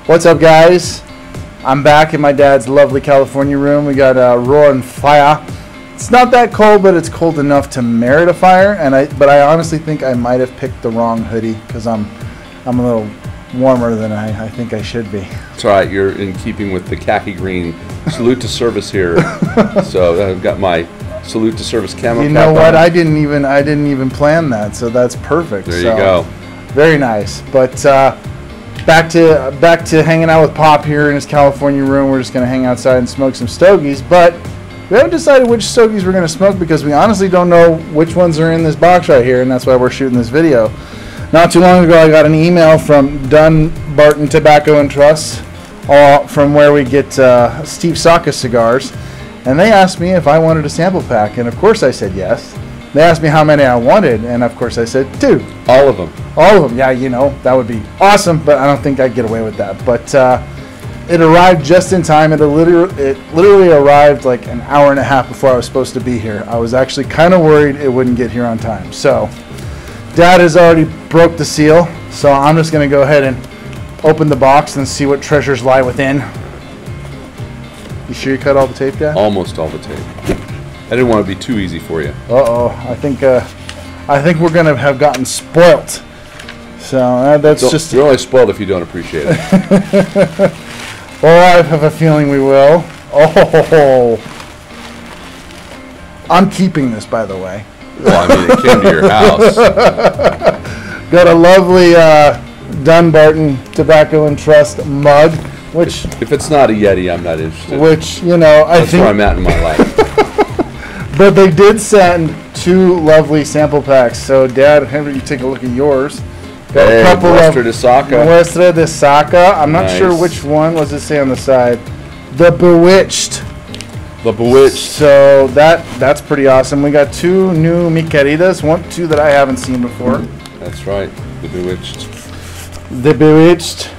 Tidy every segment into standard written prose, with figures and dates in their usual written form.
What's up, guys? I'm back in my dad's lovely California room. We got a roaring fire. It's not that cold, but it's cold enough to merit a fire. But I honestly think I might have picked the wrong hoodie because I'm a little warmer than I think I should be. That's all right. You're in keeping with the khaki green salute to service here. So I've got my salute to service camo. You know what? I didn't even plan that, so that's perfect. There you go. Very nice. But back to hanging out with Pop here in his California room. We're just gonna hang outside and smoke some stogies, but we haven't decided which stogies we're gonna smoke because we honestly don't know which ones are in this box right here, and that's why we're shooting this video. Not too long ago, I got an email from Dunbarton Tobacco and Trust, from where we get Steve Saka cigars, and they asked me if I wanted a sample pack, and of course I said yes. They asked me how many I wanted, and of course I said 2. All of them. All of them, yeah, you know, that would be awesome, but I don't think I'd get away with that. But it arrived just in time. It literally arrived like an hour and a half before I was supposed to be here. I was actually kind of worried it wouldn't get here on time. So Dad has already broke the seal, so I'm just going to go ahead and open the box and see what treasures lie within. You sure you cut all the tape, Dad? Almost all the tape. I didn't want to be too easy for you. Uh-oh. I think we're going to have gotten spoilt. So just... You're only spoiled if you don't appreciate it. Well, I have a feeling we will. Oh, I'm keeping this, by the way. Well, I mean, it came to your house. Got a lovely Dunbarton Tobacco and Trust mug, which... If it's not a Yeti, I'm not interested. Which, you know, I think... That's where I'm at in my life. But they did send 2 lovely sample packs. So, Dad, Henry, you take a look at yours. Got a couple Muestra de Saka. Muestra de Saka. I'm not Nice. sure which one. What does it say on the side? The Bewitched. The Bewitched. So that's pretty awesome. We got 2 new Mi Queridas. 2 that I haven't seen before. That's right. The Bewitched. The Bewitched.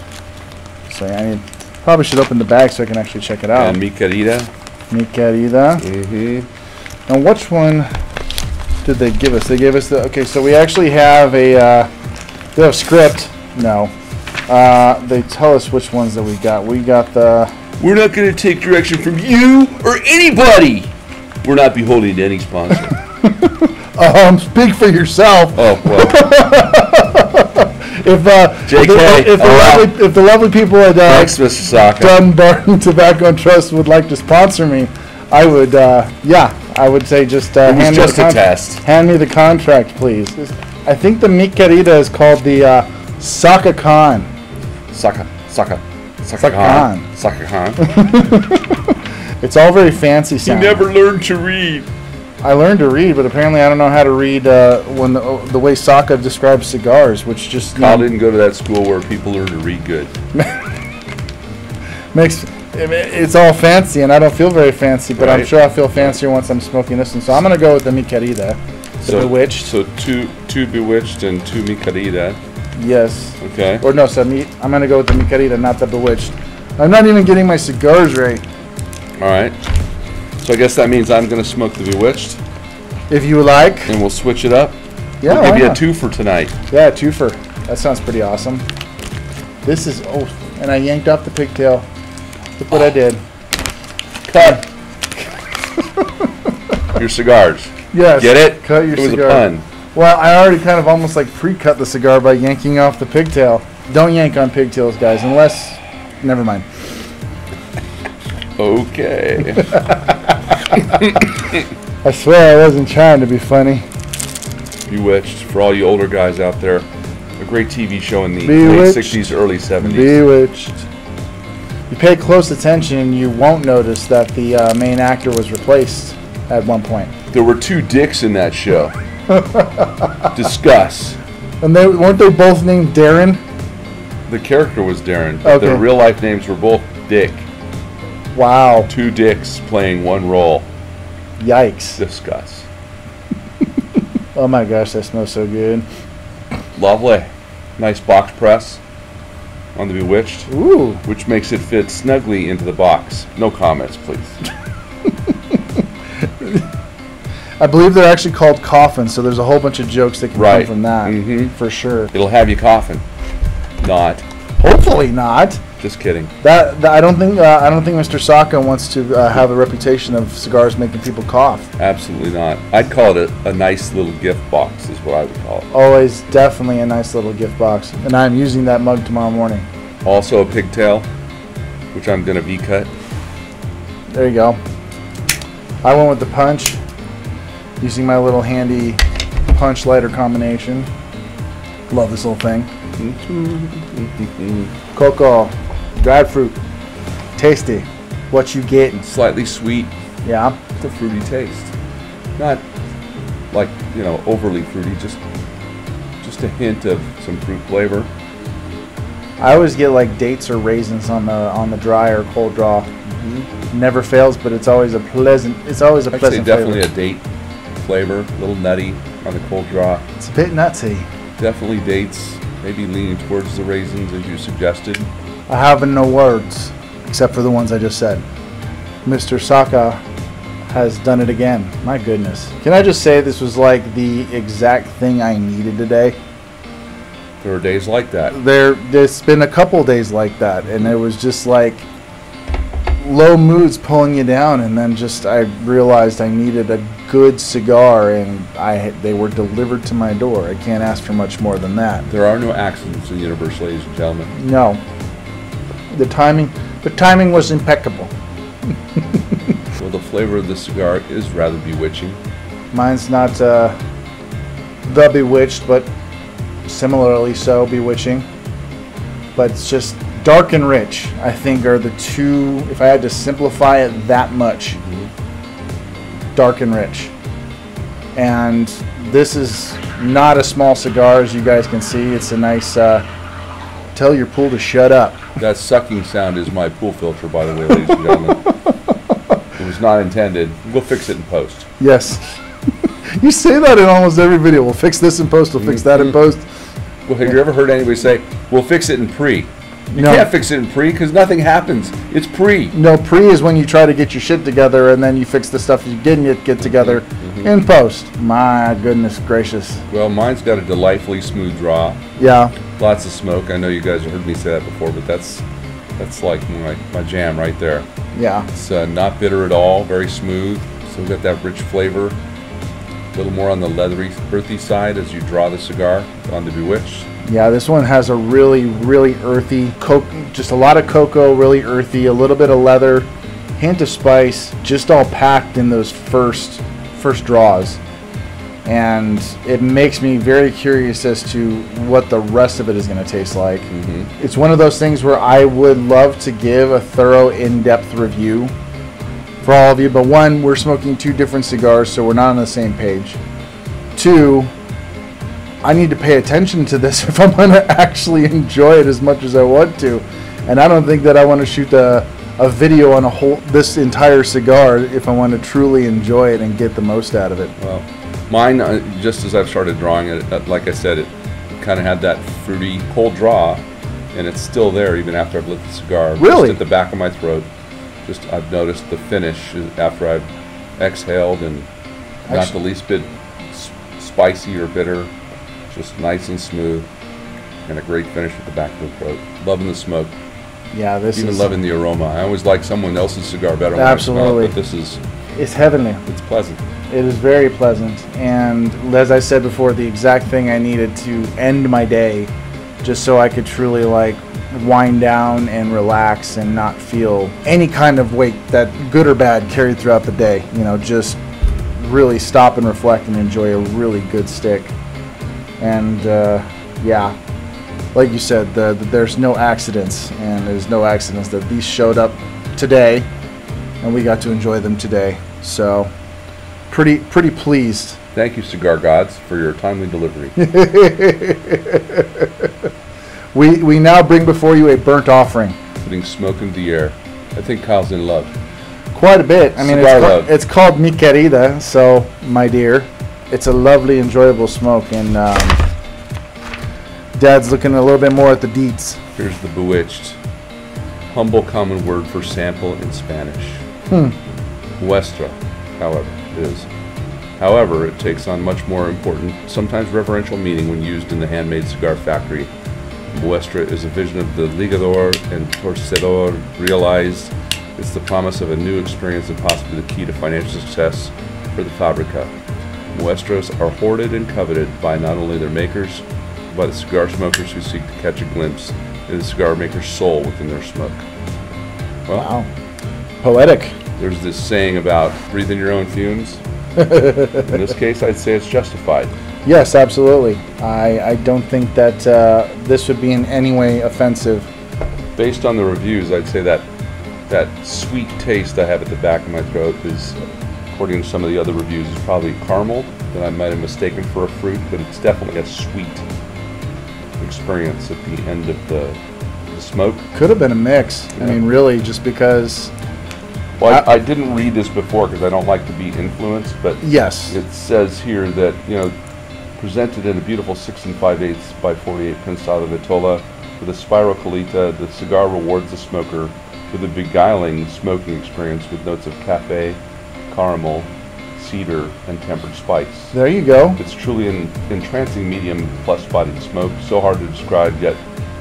So I probably should open the bag so I can actually check it out. And Mi Querida. Mi Querida. Mm-hmm. Now, which one did they give us? They gave us the... Okay, so we actually have a... they have script. No. They tell us which ones that we got. We got the... We're not going to take direction from you or anybody. We're not beholden to any sponsor. Speak for yourself. Oh, well. If the lovely people at Thanks, Mr. Saka. Dunbarton Tobacco and Trust would like to sponsor me, I would, I would say just hand me the test. Hand me the contract, please. I think the Mi Querida is called the Saka Khan. Saka Khan. It's all very fancy sounding. You never learned to read. I learned to read, but apparently I don't know how to read when the way Saka describes cigars, which just... Kyle didn't go to that school where people learn to read good. It's all fancy, and I don't feel very fancy, but right. I'm sure I'll feel fancier once I'm smoking this one. So I'm going to go with the Mi Querida, the Bewitched. So two Bewitched and 2 Mi Querida. Yes. Okay. Or no, so I'm going to go with the Mi Querida, not the Bewitched. I'm not even getting my cigars right. All right. So I guess that means I'm going to smoke the Bewitched. If you would like. And we'll switch it up. Yeah, we'll give you a 2 for tonight. Yeah, a 2 for. That sounds pretty awesome. This is... Oh, and I yanked off the pigtail. Look what I did. Cut. Your cigars. Yes. Get it? Cut your cigar. It was a pun. Well, I already kind of almost like pre-cut the cigar by yanking off the pigtail. Don't yank on pigtails, guys, unless... Never mind. Okay. I swear I wasn't trying to be funny. Bewitched, for all you older guys out there. A great TV show in the Bewitched. late 60s, early 70s. Bewitched. You pay close attention, you won't notice that the main actor was replaced at one point. There were 2 dicks in that show. Discuss. And weren't they both named Darren? The character was Darren, but their real life names were both Dick. Wow. 2 dicks playing 1 role. Yikes. Discuss. Oh my gosh, that smells so good. Lovely. Nice box press on the Bewitched. Ooh. Which makes it fit snugly into the box. No comments, please. I believe they're actually called coffins, so there's a whole bunch of jokes that can come from that, for sure. It'll have you coughing. Not. Hopefully not. Just kidding. I don't think Mr. Saka wants to have a reputation of cigars making people cough. Absolutely not. I'd call it a nice little gift box is what I would call it. Always definitely a nice little gift box. And I'm using that mug tomorrow morning. Also a pigtail, which I'm going to V-cut. There you go. I went with the punch, using my little handy punch lighter combination. Love this little thing. Cocoa, dried fruit, tasty. What you getting? Slightly sweet. Yeah. It's a fruity taste. Not like, you know, overly fruity, just a hint of some fruit flavor. I always get like dates or raisins on the dry or cold draw. Mm-hmm. Never fails, but it's always a pleasant. It's always a I'd pleasant say definitely flavor. a date flavor, a little nutty on the cold draw. It's a bit nutty. Definitely dates, maybe leaning towards the raisins as you suggested. I have no words except for the ones I just said. Mr. Saka has done it again. My goodness. Can I just say this was like the exact thing I needed today? There are days like that. There's been a couple days like that, and it was just like low moods pulling you down, and then just I realized I needed a good cigar, and they were delivered to my door. I can't ask for much more than that. There are no accidents in the universe, ladies and gentlemen. No. The timing was impeccable. Well, the flavor of the cigar is rather bewitching. Mine's not the bewitched, but similarly so bewitching. But it's just dark and rich, I think, are the two, if I had to simplify it that much. Dark and rich. And this is not a small cigar, as you guys can see. It's a nice tell your pool to shut up. That sucking sound is my pool filter, by the way, ladies and gentlemen. It was not intended. We'll fix it in post. Yes. You say that in almost every video. We'll fix this in post, we'll fix that in post. Well, have you ever heard anybody say, we'll fix it in pre? You No. can't fix it in pre because nothing happens. It's pre. No, pre is when you try to get your shit together and then you fix the stuff that you didn't get together in post. My goodness gracious. Well, mine's got a delightfully smooth draw. Yeah. Lots of smoke. I know you guys have heard me say that before, but that's like my jam right there. Yeah. It's not bitter at all, very smooth. Still got that rich flavor. A little more on the leathery, earthy side as you draw the cigar on the Bewitched. Yeah, this one has a really, really earthy, just a lot of cocoa, really earthy, a little bit of leather, hint of spice, just all packed in those first draws. And it makes me very curious as to what the rest of it is going to taste like. It's one of those things where I would love to give a thorough, in-depth review for all of you, but one, we're smoking two different cigars, so we're not on the same page. Two, I need to pay attention to this if I'm going to actually enjoy it as much as I want to. And I don't think that I want to shoot a video on this entire cigar if I want to truly enjoy it and get the most out of it. Well, mine, just as I've started drawing it, like I said, it kind of had that fruity cold draw, and it's still there even after I've lit the cigar. Really? Just at the back of my throat. Just I've noticed the finish after I've exhaled and not the least bit spicy or bitter. Just nice and smooth, and a great finish at the back of the throat. Loving the smoke. Yeah, Even loving the aroma. I always like someone else's cigar better when Absolutely. I smell it, but this is... It's heavenly. It's pleasant. It is very pleasant, and as I said before, the exact thing I needed to end my day, just so I could truly like wind down and relax and not feel any kind of weight, that good or bad, carried throughout the day. You know, just really stop and reflect and enjoy a really good stick. And yeah, like you said, there's no accidents, and there's no accidents that these showed up today, and we got to enjoy them today. So pretty pleased. Thank you, Cigar Gods, for your timely delivery. We now bring before you a burnt offering. Putting smoke into the air. I think Kyle's in love. Quite a bit. I mean, it's called Mi Querida, so my dear. It's a lovely, enjoyable smoke, and Dad's looking a little bit more at the deets. Here's the Bewitched. Humble common word for sample in Spanish. Muestra, however, is. However, it takes on much more important, sometimes reverential meaning when used in the handmade cigar factory Muestra is a vision of the ligador and torcedor realized. It's the promise of a new experience and possibly the key to financial success for the Fabrica. Muestras are hoarded and coveted by not only their makers, but by the cigar smokers who seek to catch a glimpse into the cigar maker's soul within their smoke. Well, wow. Poetic. There's this saying about breathing your own fumes. In this case, I'd say it's justified. Yes, absolutely. I don't think that this would be in any way offensive. Based on the reviews, I'd say that sweet taste I have at the back of my throat is, according to some of the other reviews, is probably caramel that I might have mistaken for a fruit, but it's definitely a sweet experience at the end of the smoke. Could have been a mix. Yeah. I mean, really, just because... Well, I didn't read this before because I don't like to be influenced, but yes, it says here that, presented in a beautiful 6 5/8 by 48 Prensado Vitola with a spiral colita, the cigar rewards the smoker with a beguiling smoking experience with notes of cafe, caramel, cedar, and tempered spice. There you go. It's truly an entrancing medium plus bodied smoke, so hard to describe, yet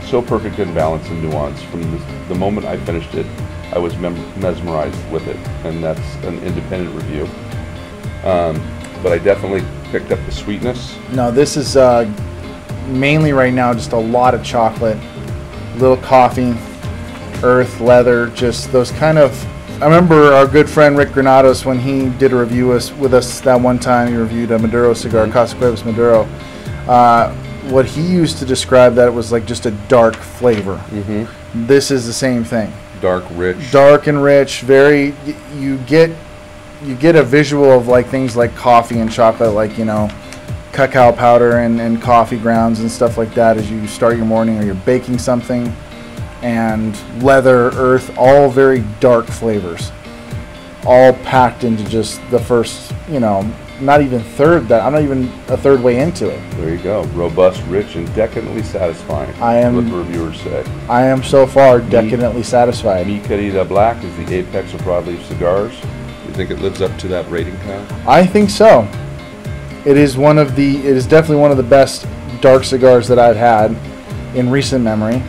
so perfect in balance and nuance. From the moment I finished it, I was mesmerized with it, and that's an independent review. But I definitely picked up the sweetness. No, this is mainly right now just a lot of chocolate, little coffee, earth, leather, just those kind of... I remember our good friend Rick Granados, when he did a review with us that one time, he reviewed a Maduro cigar, Casa Cuevas Maduro. What he used to describe that it was like just a dark flavor. Mm-hmm. This is the same thing. Dark, rich. Dark and rich. Very. You get a visual of like things like coffee and chocolate, like cacao powder and coffee grounds and stuff like that as you start your morning or you're baking something. And leather, earth, all very dark flavors, all packed into just the first, not even third. I'm not even a third way into it. There you go. Robust, rich, and decadently satisfying. I am. What the reviewers say. I am so far decadently satisfied. Mi Querida Black is the apex of broadleaf cigars. You think it lives up to that rating count? I think so. It is definitely one of the best dark cigars that I've had in recent memory.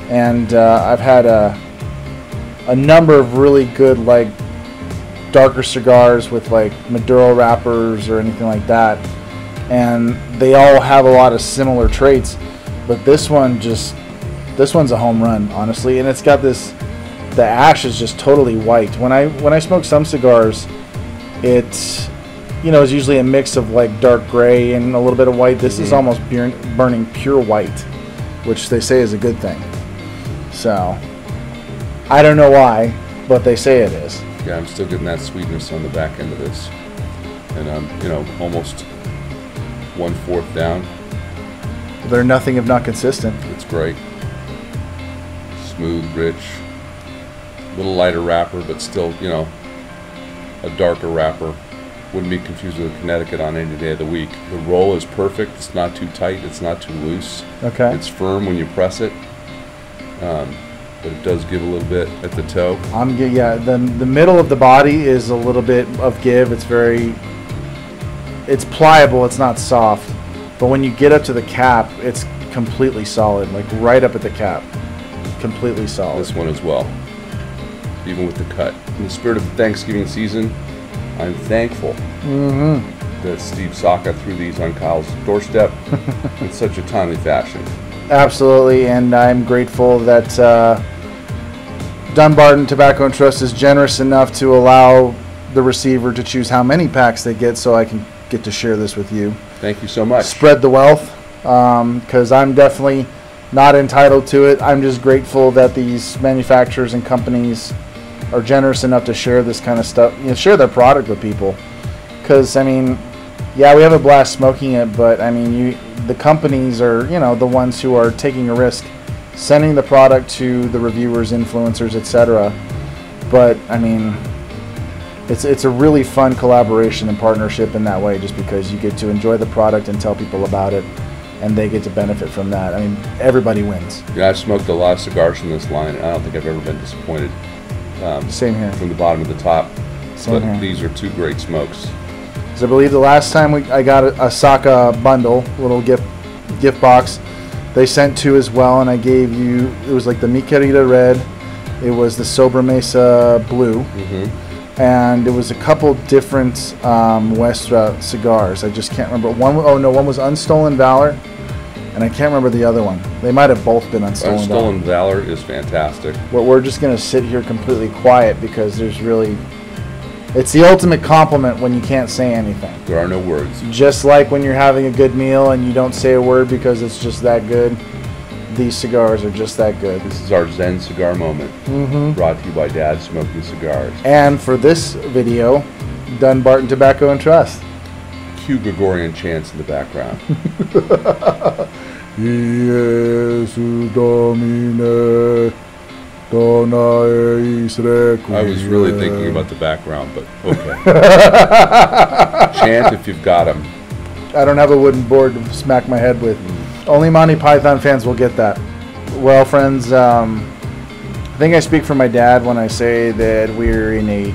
And I've had a number of really good, like, darker cigars with, like, Maduro wrappers or anything like that. And they all have a lot of similar traits. But this one's a home run, honestly. And it's got the ash is just totally white. When I smoke some cigars, it's, it's usually a mix of, like, dark gray and a little bit of white. This is almost burning pure white, which they say is a good thing. So, I don't know why, but they say it is. Yeah, I'm still getting that sweetness on the back end of this. And I'm, almost 1/4 down. They're nothing if not consistent. It's great. Smooth, rich, a little lighter wrapper, but still, a darker wrapper. Wouldn't be confused with a Connecticut on any day of the week. The roll is perfect. It's not too tight. It's not too loose. Okay. It's firm when you press it. But it does give a little bit at the toe. The middle of the body is a little bit of give. It's pliable, it's not soft. But when you get up to the cap, it's completely solid, like right up at the cap. Completely solid. This one as well, even with the cut. In the spirit of the Thanksgiving season, I'm thankful that Steve Saka threw these on Kyle's doorstep in such a timely fashion. Absolutely, and I'm grateful that Dunbarton Tobacco and Trust is generous enough to allow the receiver to choose how many packs they get, so I can get to share this with you. Thank you so much. Spread the wealth, because I'm definitely not entitled to it. I'm just grateful that these manufacturers and companies are generous enough to share this kind of stuff, share their product with people. Because, we have a blast smoking it, but the companies are, the ones who are taking a risk, sending the product to the reviewers, influencers, etc. But it's a really fun collaboration and partnership in that way, just because you get to enjoy the product and tell people about it, and they get to benefit from that. Everybody wins. Yeah, I've smoked a lot of cigars from this line, and I don't think I've ever been disappointed. Same here. From the bottom to the top. Same here. These are two great smokes. I believe the last time I got a Saka bundle, little gift box, They sent 2 as well, and I gave you, it was like the Mi Querida red, it was the Sobremesa blue, and it was a couple different Muestra cigars. I just can't remember. One was Unstolen Valor, and I can't remember the other one. They might have both been Unstolen Valor. Unstolen Valor is fantastic. But we're just going to sit here completely quiet because there's really... It's the ultimate compliment when you can't say anything. There are no words. Just like when you're having a good meal and you don't say a word because it's just that good. These cigars are just that good. This is our Zen cigar moment. Brought to you by Dad Smoking Cigars. And for this video, Dunbarton Tobacco and Trust. Cue Gregorian chants in the background. Jesu Domine, dona eis requiem. I was really thinking about the background, but okay. Chant if you've got them. I don't have a wooden board to smack my head with. Only Monty Python fans will get that. Well, friends, I think I speak for my dad when I say that we're in a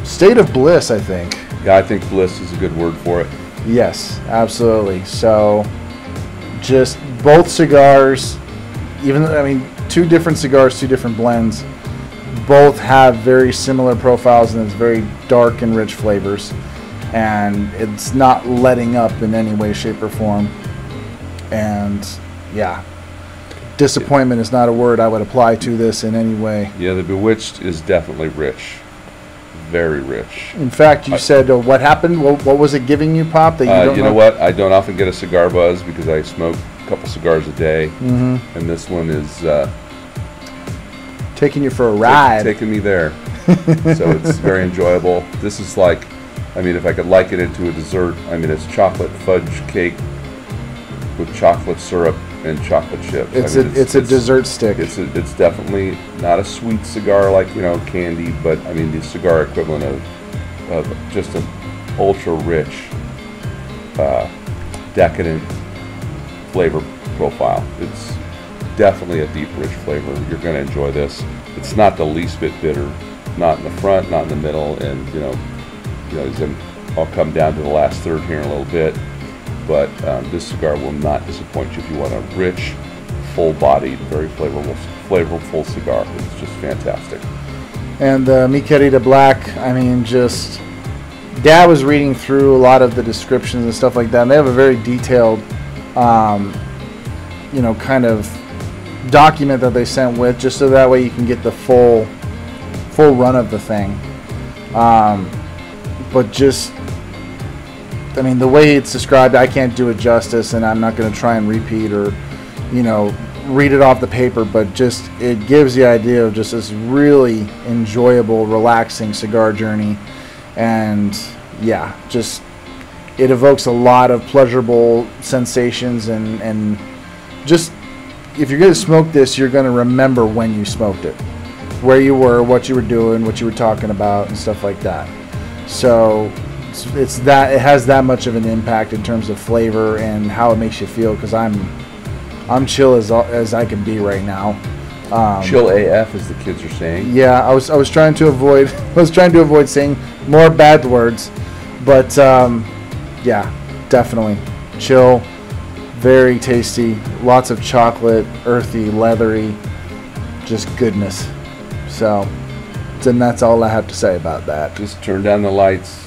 state of bliss, I think. Yeah, I think bliss is a good word for it. Yes, absolutely. So, just both cigars, even though, I mean, 2 different cigars, 2 different blends, both have very similar profiles, and it's very dark and rich flavors, and it's not letting up in any way, shape, or form. And yeah, disappointment is not a word I would apply to this in any way. Yeah, the Bewitched is definitely rich. Very rich. In fact, you said, what happened? What was it giving you, Pop? That you don't you know what? I don't often get a cigar buzz because I smoke a couple cigars a day. And this one is... taking you for a ride. Taking me there. So it's very enjoyable. This is like, I mean, if I could liken it to a dessert, I mean, it's chocolate fudge cake with chocolate syrup and chocolate chips. It's a dessert stick. It's definitely not a sweet cigar like, you know, candy, but I mean the cigar equivalent of just an ultra rich, decadent flavor profile. It's definitely a deep, rich flavor. You're going to enjoy this. It's not the least bit bitter, not in the front, not in the middle, and I'll come down to the last third here in a little bit. But this cigar will not disappoint you if you want a rich, full-bodied, very flavorful cigar. It's just fantastic. And the Mi Querida Black, I mean, just... Dad was reading through a lot of the descriptions and stuff like that, and they have a very detailed, kind of document that they sent with, just so that way you can get the full run of the thing. But just... I mean, the way it's described, I can't do it justice, and I'm not going to try and repeat or, read it off the paper, but just it gives the idea of just this really enjoyable, relaxing cigar journey. And yeah, just it evokes a lot of pleasurable sensations, and just if you're going to smoke this, you're going to remember when you smoked it, where you were, what you were doing, what you were talking about, and stuff like that. So it has that much of an impact in terms of flavor and how it makes you feel, because I'm chill as I can be right now. Chill AF, as the kids are saying. Yeah, I was trying to avoid saying more bad words, but yeah, definitely chill, very tasty, lots of chocolate, earthy, leathery, just goodness. So then that's all I have to say about that. Just turn down the lights,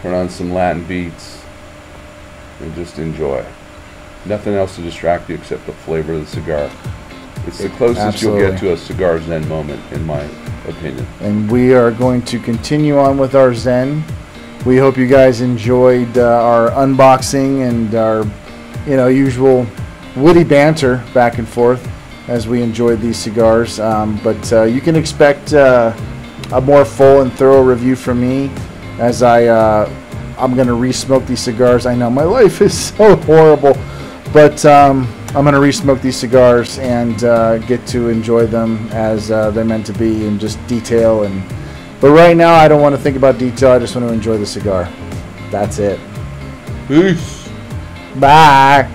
turn on some Latin beats, and just enjoy. Nothing else to distract you except the flavor of the cigar. It's the closest you'll get to a cigar Zen moment, in my opinion. And we are going to continue on with our Zen. We hope you guys enjoyed our unboxing and our, usual witty banter back and forth as we enjoyed these cigars. But you can expect a more full and thorough review from me as I'm going to re-smoke these cigars. I know my life is so horrible, but I'm going to re-smoke these cigars and get to enjoy them as they're meant to be, and just detail. But right now, I don't want to think about detail. I just want to enjoy the cigar. That's it. Peace. Bye.